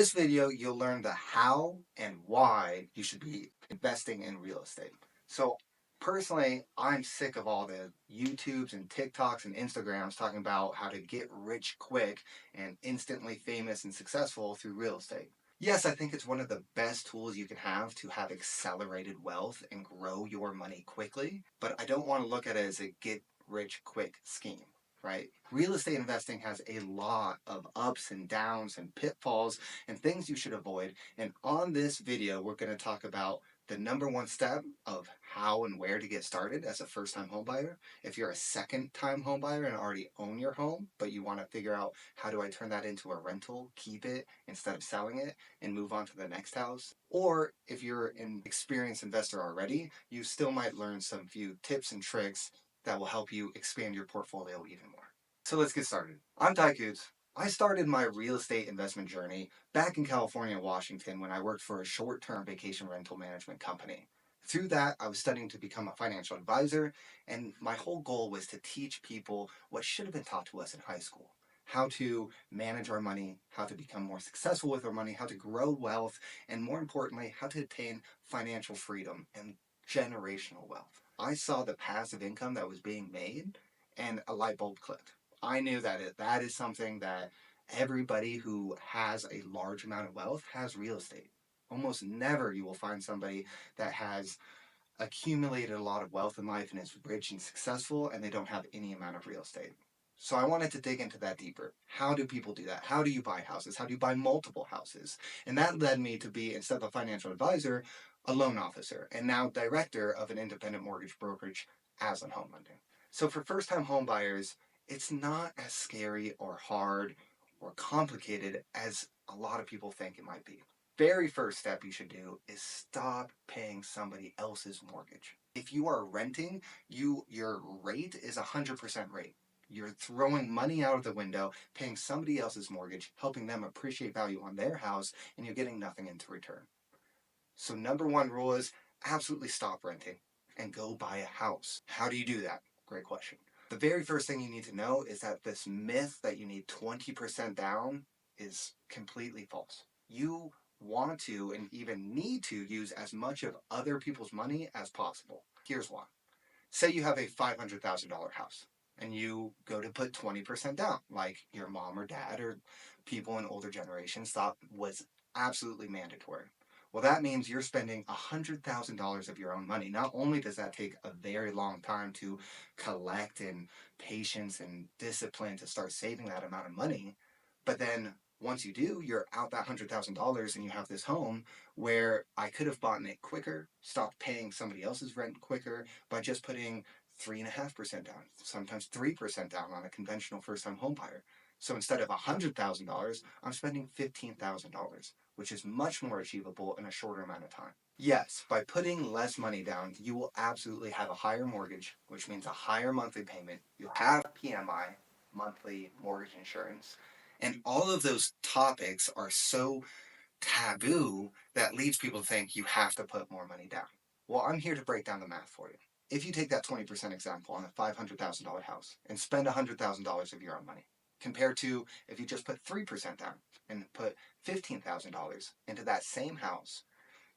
This video, you'll learn the how and why you should be investing in real estate. So personally, I'm sick of all the YouTubes and TikToks and Instagrams talking about how to get rich quick and instantly famous and successful through real estate. Yes, I think it's one of the best tools you can have to have accelerated wealth and grow your money quickly, but I don't want to look at it as a get rich quick scheme. Right? Real estate investing has a lot of ups and downs and pitfalls and things you should avoid. And on this video, we're going to talk about the number one step of how and where to get started as a first-time homebuyer. If you're a second-time homebuyer and already own your home, but you want to figure out how do I turn that into a rental, keep it instead of selling it, and move on to the next house. Or if you're an experienced investor already, you still might learn some few tips and tricks that will help you expand your portfolio even more. So let's get started. I'm Ty Coots. I started my real estate investment journey back in California and Washington when I worked for a short-term vacation rental management company. Through that, I was studying to become a financial advisor, and my whole goal was to teach people what should have been taught to us in high school. How to manage our money, how to become more successful with our money, how to grow wealth, and more importantly, how to attain financial freedom and generational wealth. I saw the passive income that was being made, and a light bulb clicked. I knew that that is something that everybody who has a large amount of wealth has real estate. Almost never you will find somebody that has accumulated a lot of wealth in life and is rich and successful and they don't have any amount of real estate. So I wanted to dig into that deeper. How do people do that? How do you buy houses? How do you buy multiple houses? And that led me to be, instead of a financial advisor, a loan officer, and now director of an independent mortgage brokerage, Aslan Home Lending. So for first-time home buyers, it's not as scary or hard or complicated as a lot of people think it might be. Very first step you should do is stop paying somebody else's mortgage. If you are renting, your rate is 100% rate. You're throwing money out of the window, paying somebody else's mortgage, helping them appreciate value on their house, and you're getting nothing into return. So number one rule is absolutely stop renting and go buy a house. How do you do that? Great question. The very first thing you need to know is that this myth that you need 20% down is completely false. You want to and even need to use as much of other people's money as possible. Here's why. Say you have a $500,000 house and you go to put 20% down, like your mom or dad or people in older generations thought was absolutely mandatory. Well, that means you're spending $100,000 of your own money. Not only does that take a very long time to collect and patience and discipline to start saving that amount of money, but then once you do, you're out that $100,000 and you have this home where I could have bought it quicker, stopped paying somebody else's rent quicker by just putting 3.5% down, sometimes 3% down on a conventional first-time home buyer. So instead of $100,000, I'm spending $15,000, which is much more achievable in a shorter amount of time. Yes, by putting less money down, you will absolutely have a higher mortgage, which means a higher monthly payment. You'll have PMI, monthly mortgage insurance. And all of those topics are so taboo that leads people to think you have to put more money down. Well, I'm here to break down the math for you. If you take that 20% example on a $500,000 house and spend $100,000 of your own money, compared to if you just put 3% down and put $15,000 into that same house,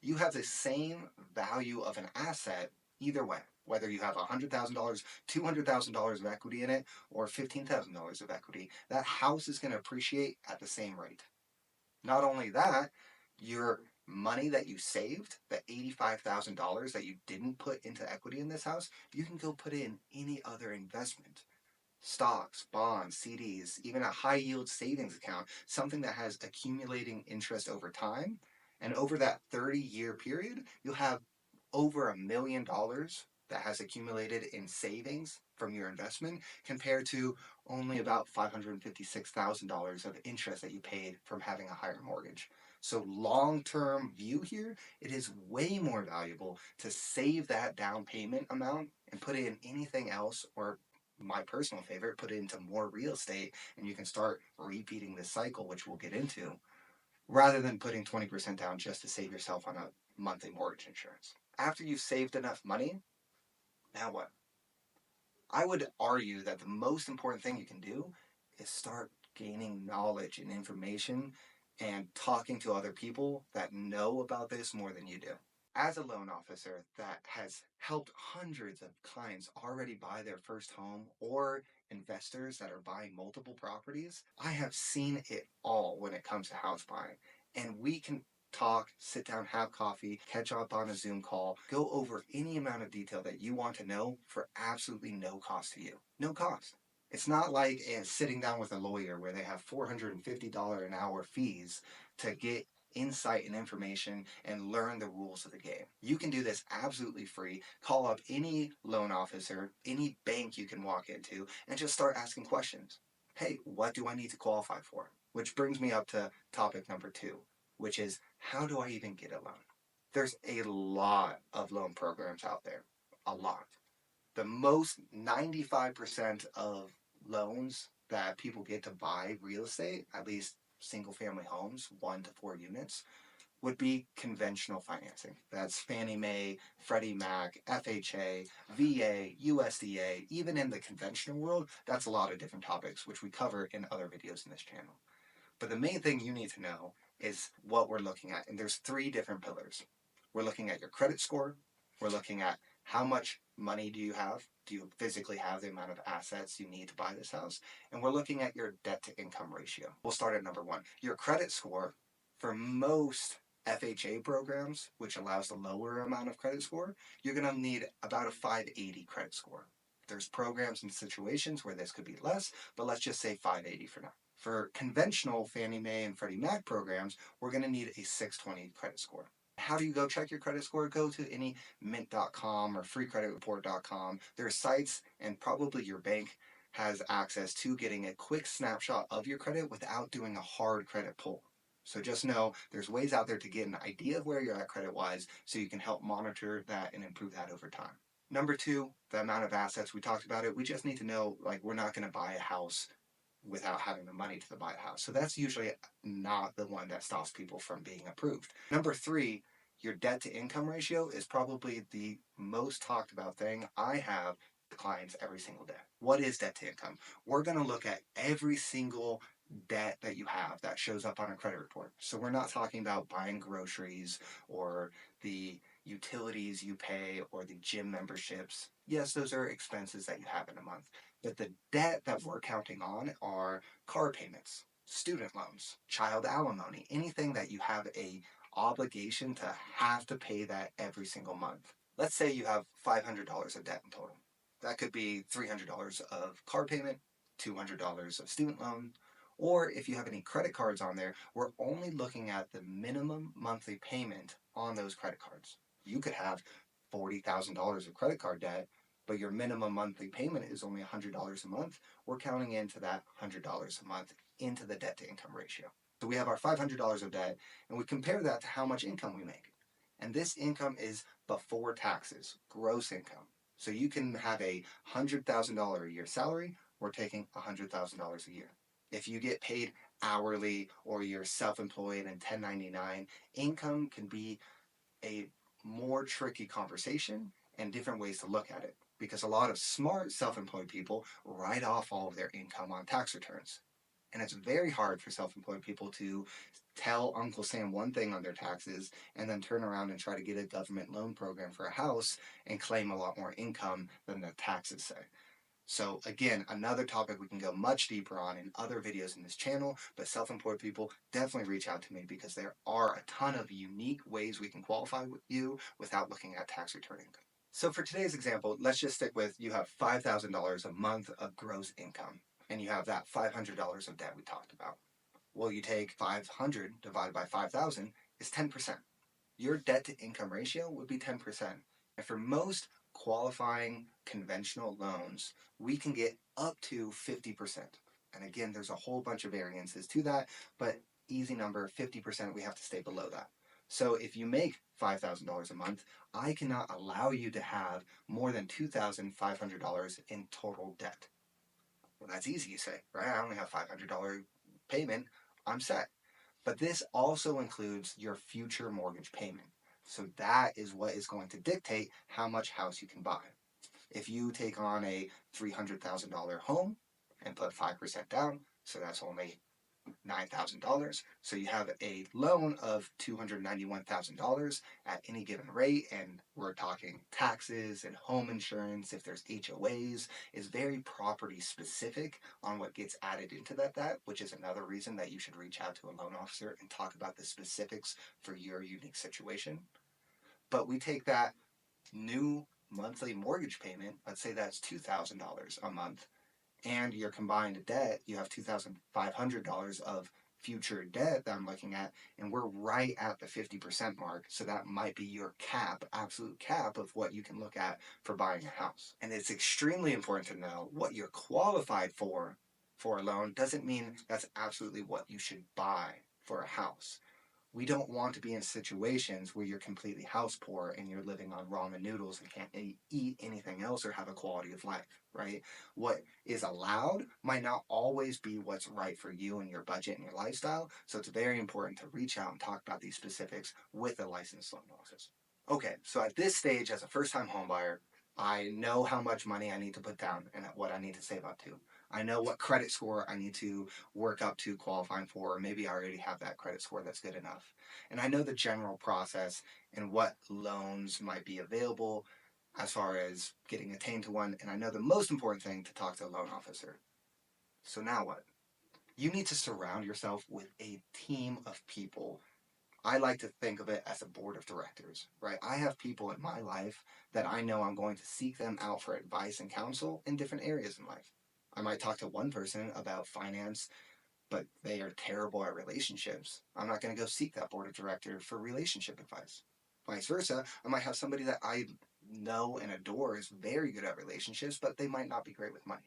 you have the same value of an asset either way. Whether you have $100,000, $200,000 of equity in it, or $15,000 of equity, that house is going to appreciate at the same rate. Not only that, your money that you saved, the $85,000 that you didn't put into equity in this house, you can go put it in any other investment. Stocks, bonds, CDs, even a high yield savings account, something that has accumulating interest over time. And over that 30-year period, you'll have over $1 million that has accumulated in savings from your investment compared to only about $556,000 of interest that you paid from having a higher mortgage. So long-term view here, it is way more valuable to save that down payment amount and put it in anything else, or my personal favorite, put it into more real estate, and you can start repeating this cycle, which we'll get into, rather than putting 20% down just to save yourself on a monthly mortgage insurance. After you've saved enough money, now what? I would argue that the most important thing you can do is start gaining knowledge and information and talking to other people that know about this more than you do. As a loan officer that has helped hundreds of clients already buy their first home, or investors that are buying multiple properties, I have seen it all when it comes to house buying. And we can talk, sit down, have coffee, catch up on a Zoom call, go over any amount of detail that you want to know for absolutely no cost to you. No cost. It's not like sitting down with a lawyer where they have $450 an hour fees to get insight and information and learn the rules of the game. You can do this absolutely free. Call up any loan officer, any bank you can walk into, and just start asking questions. Hey, what do I need to qualify for? Which brings me up to topic number 2, which is how do I even get a loan? There's a lot of loan programs out there. A lot. The most 95% of loans that people get to buy real estate, at least single family homes, 1 to 4 units, would be conventional financing. That's Fannie Mae, Freddie Mac, FHA, VA, USDA. Even in the conventional world, that's a lot of different topics, which we cover in other videos in this channel. But the main thing you need to know is what we're looking at. And there's 3 different pillars. We're looking at your credit score. We're looking at how much money do you have? Do you physically have the amount of assets you need to buy this house? And we're looking at your debt to income ratio. We'll start at number 1. Your credit score, for most FHA programs, which allows the lower amount of credit score, you're going to need about a 580 credit score. There's programs and situations where this could be less, but let's just say 580 for now. For conventional Fannie Mae and Freddie Mac programs, we're going to need a 620 credit score. How do you go check your credit score? Go to any mint.com or freecreditreport.com. There are sites, and probably your bank has access to getting a quick snapshot of your credit without doing a hard credit pull. So just know there's ways out there to get an idea of where you're at credit-wise so you can help monitor that and improve that over time. Number 2, the amount of assets. We talked about it. We just need to know, like, we're not going to buy a house without having the money to buy a house. So that's usually not the one that stops people from being approved. Number 3, your debt to income ratio is probably the most talked about thing I have clients every single day. What is debt to income? We're going to look at every single debt that you have that shows up on a credit report. So we're not talking about buying groceries or the utilities you pay or the gym memberships. Yes, those are expenses that you have in a month. But the debt that we're counting on are car payments, student loans, child alimony, anything that you have a obligation to have to pay that every single month. Let's say you have $500 of debt in total. That could be $300 of car payment, $200 of student loan, or if you have any credit cards on there, we're only looking at the minimum monthly payment on those credit cards. You could have $40,000 of credit card debt, but your minimum monthly payment is only $100 a month. We're counting into that $100 a month into the debt to income ratio. So we have our $500 of debt, and we compare that to how much income we make. And this income is before taxes, gross income. So you can have a $100,000 a year salary. We're taking $100,000 a year. If you get paid hourly or you're self-employed and 1099, income can be a more tricky conversation and different ways to look at it, because a lot of smart self-employed people write off all of their income on tax returns. And it's very hard for self-employed people to tell Uncle Sam one thing on their taxes and then turn around and try to get a government loan program for a house and claim a lot more income than the taxes say. So again, another topic we can go much deeper on in other videos in this channel, but self-employed people definitely reach out to me because there are a ton of unique ways we can qualify with you without looking at tax return income. So for today's example, let's just stick with you have $5,000 a month of gross income, and you have that $500 of debt we talked about. Well, you take 500 divided by 5,000 is 10%. Your debt to income ratio would be 10%. And for most qualifying conventional loans, we can get up to 50%. And again, there's a whole bunch of variances to that, but easy number, 50%, we have to stay below that. So if you make $5,000 a month, I cannot allow you to have more than $2,500 in total debt. Well, that's easy, you say, right? I only have $500 payment, I'm set. But this also includes your future mortgage payment. So that is what is going to dictate how much house you can buy. If you take on a $300,000 home and put 5% down, so that's only $9,000. So you have a loan of $291,000 at any given rate. And we're talking taxes and home insurance. If there's HOAs, is very property specific on what gets added into that, which is another reason that you should reach out to a loan officer and talk about the specifics for your unique situation. But we take that new monthly mortgage payment, let's say that's $2,000 a month, and your combined debt, you have $2,500 of future debt that I'm looking at, and we're right at the 50% mark. So that might be your cap, absolute cap of what you can look at for buying a house. And it's extremely important to know what you're qualified for a loan doesn't mean that's absolutely what you should buy for a house. We don't want to be in situations where you're completely house poor and you're living on ramen noodles and can't eat anything else or have a quality of life, right? What is allowed might not always be what's right for you and your budget and your lifestyle. So it's very important to reach out and talk about these specifics with a licensed loan officer. Okay, so at this stage, as a first-time homebuyer, I know how much money I need to put down and what I need to save up to. I know what credit score I need to work up to qualifying for, or maybe I already have that credit score that's good enough. And I know the general process and what loans might be available as far as getting attained to one. And I know the most important thing to talk to a loan officer. So now what? You need to surround yourself with a team of people. I like to think of it as a board of directors, right? I have people in my life that I know I'm going to seek them out for advice and counsel in different areas in life. I might talk to one person about finance, but they are terrible at relationships. I'm not going to go seek that board of director for relationship advice. Vice versa, I might have somebody that I know and adore is very good at relationships, but they might not be great with money.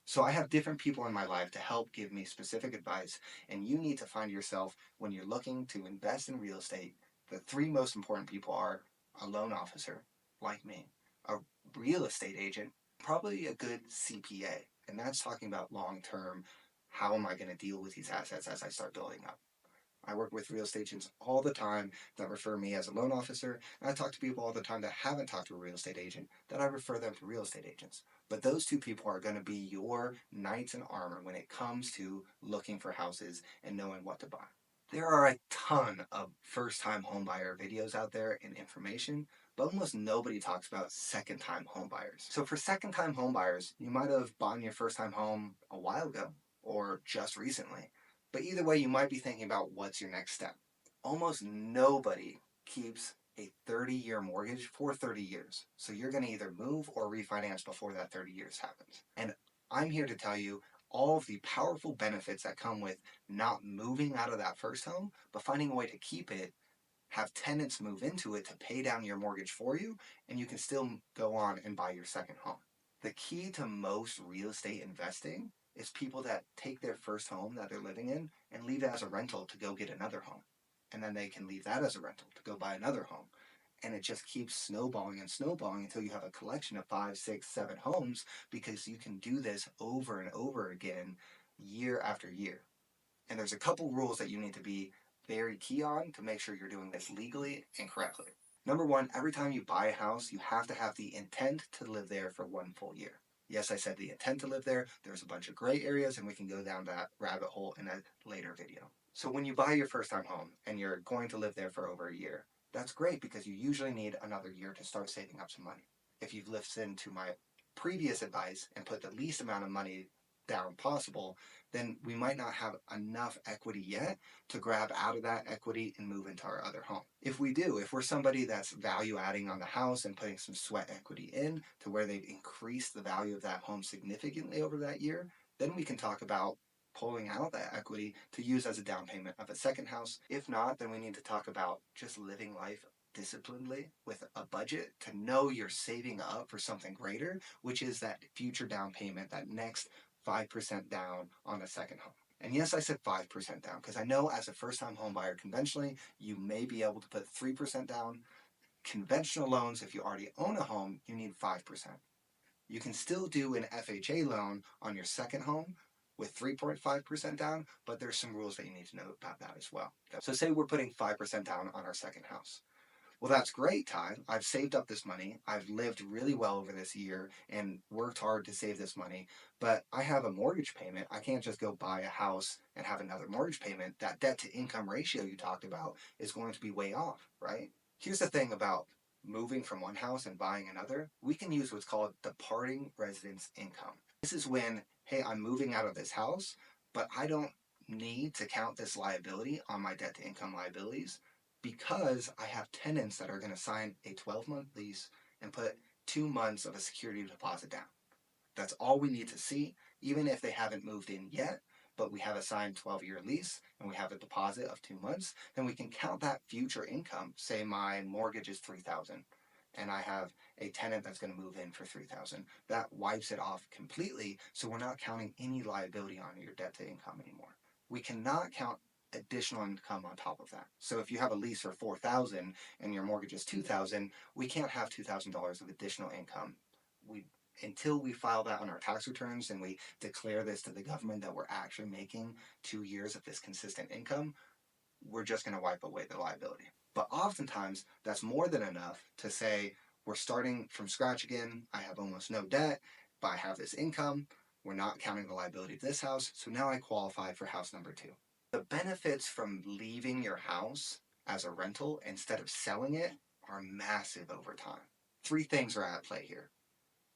So I have different people in my life to help give me specific advice, and you need to find yourself when you're looking to invest in real estate. The three most important people are a loan officer, like me, a real estate agent, probably a good CPA, and that's talking about long term. How am I going to deal with these assets as I start building up? I work with real estate agents all the time that refer me as a loan officer, and I talk to people all the time that haven't talked to a real estate agent that I refer them to real estate agents. But those two people are going to be your knights in armor when it comes to looking for houses and knowing what to buy. There are a ton of first-time homebuyer videos out there and information, but almost nobody talks about second-time homebuyers. So for second-time homebuyers, you might have bought your first-time home a while ago or just recently. But either way, you might be thinking about what's your next step. Almost nobody keeps a 30-year mortgage for 30 years. So you're going to either move or refinance before that 30 years happens. And I'm here to tell you all of the powerful benefits that come with not moving out of that first home, but finding a way to keep it, have tenants move into it to pay down your mortgage for you, and you can still go on and buy your second home. The key to most real estate investing is people that take their first home that they're living in and leave it as a rental to go get another home. And then they can leave that as a rental to go buy another home. And it just keeps snowballing and snowballing until you have a collection of 5, 6, 7 homes, because you can do this over and over again year after year. And there's a couple rules that you need to be very key on to make sure you're doing this legally and correctly. Number one, every time you buy a house, you have to have the intent to live there for 1 full year. Yes, I said the intent to live there. There's a bunch of gray areas, and we can go down that rabbit hole in a later video. So when you buy your first time home and you're going to live there for over a year, that's great because you usually need another year to start saving up some money. If you've listened to my previous advice and put the least amount of money down possible, then we might not have enough equity yet to grab out of that equity and move into our other home. If we do, if we're somebody that's value adding on the house and putting some sweat equity in to where they've increased the value of that home significantly over that year, then we can talk about pulling out that equity to use as a down payment of a second house. If not, then we need to talk about just living life disciplinedly with a budget to know you're saving up for something greater, which is that future down payment, that next 5% down on a second home. And yes, I said 5% down because I know as a first-time home buyer, conventionally, you may be able to put 3% down. Conventional loans, if you already own a home, you need 5%. You can still do an FHA loan on your second home with 3.5% down, but there's some rules that you need to know about that as well. So say we're putting 5% down on our second house. Well, that's great, Ty. I've saved up this money. I've lived really well over this year and worked hard to save this money, but I have a mortgage payment. I can't just go buy a house and have another mortgage payment. That debt to income ratio you talked about is going to be way off, right? Here's the thing about moving from one house and buying another. We can use what's called departing residence income. This is when, hey, I'm moving out of this house, but I don't need to count this liability on my debt to income liabilities because I have tenants that are going to sign a 12-month lease and put 2 months of a security deposit down. That's all we need to see, even if they haven't moved in yet, but we have a signed 12-year lease and we have a deposit of 2 months, then we can count that future income. Say my mortgage is $3,000 and I have a tenant that's going to move in for $3,000. That wipes it off completely, so we're not counting any liability on your debt to income anymore. We cannot count additional income on top of that. So if you have a lease for $4,000 and your mortgage is $2,000, we can't have $2,000 of additional income. Until we file that on our tax returns and we declare this to the government that we're actually making 2 years of this consistent income, we're just going to wipe away the liability. But oftentimes, that's more than enough to say, we're starting from scratch again. I have almost no debt, but I have this income. We're not counting the liability of this house, so now I qualify for house number 2. The benefits from leaving your house as a rental instead of selling it are massive over time. 3 things are at play here.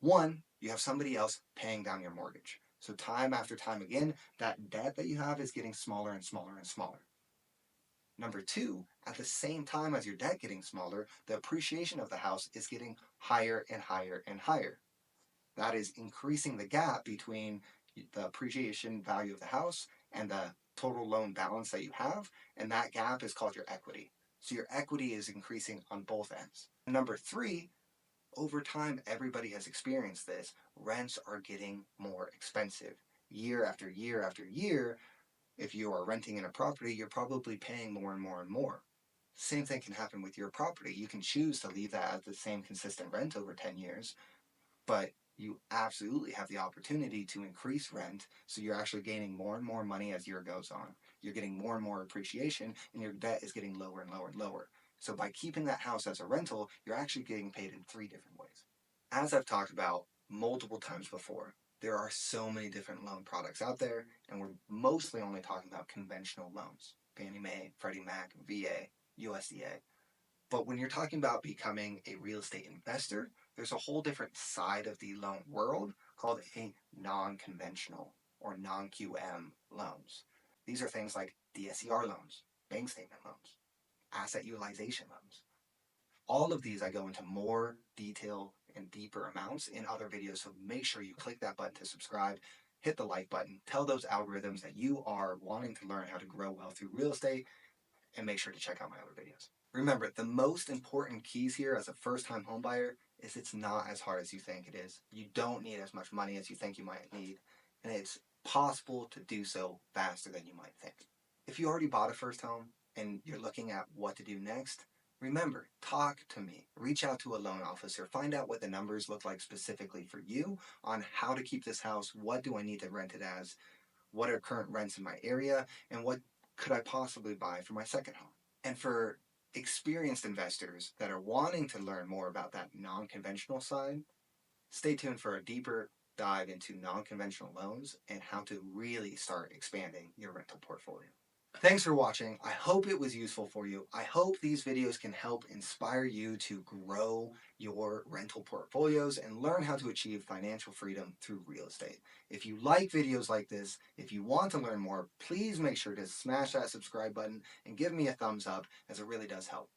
1, you have somebody else paying down your mortgage. So time after time again, that debt that you have is getting smaller and smaller and smaller. Number 2, at the same time as your debt getting smaller, the appreciation of the house is getting higher and higher and higher. That is increasing the gap between the appreciation value of the house and the total loan balance that you have, and that gap is called your equity. So your equity is increasing on both ends. Number 3, over time, everybody has experienced this. Rents are getting more expensive. Year after year after year, if you are renting in a property, you're probably paying more and more and more. Same thing can happen with your property. You can choose to leave that at the same consistent rent over 10 years, but you absolutely have the opportunity to increase rent, so you're actually gaining more and more money as year goes on. You're getting more and more appreciation, and your debt is getting lower and lower and lower. So by keeping that house as a rental, you're actually getting paid in 3 different ways. As I've talked about multiple times before, there are so many different loan products out there, and we're mostly only talking about conventional loans. Fannie Mae, Freddie Mac, VA, USDA. But when you're talking about becoming a real estate investor, there's a whole different side of the loan world called a non-conventional or non-QM loans. These are things like DSCR loans, bank statement loans, asset utilization loans. All of these I go into more detail and deeper amounts in other videos, so make sure you click that button to subscribe, hit the like button, tell those algorithms that you are wanting to learn how to grow wealth through real estate, and make sure to check out my other videos. Remember, the most important keys here as a first-time homebuyer is it's not as hard as you think it is. You don't need as much money as you think you might need, and it's possible to do so faster than you might think. If you already bought a first home and you're looking at what to do next, remember, talk to me. Reach out to a loan officer. Find out what the numbers look like specifically for you on how to keep this house. What do I need to rent it as? What are current rents in my area? And what could I possibly buy for my second home? And for experienced investors that are wanting to learn more about that non-conventional side, stay tuned for a deeper dive into non-conventional loans and how to really start expanding your rental portfolio. Thanks for watching. I hope it was useful for you. I hope these videos can help inspire you to grow your rental portfolios and learn how to achieve financial freedom through real estate. If you like videos like this, if you want to learn more, please make sure to smash that subscribe button and give me a thumbs up, as it really does help.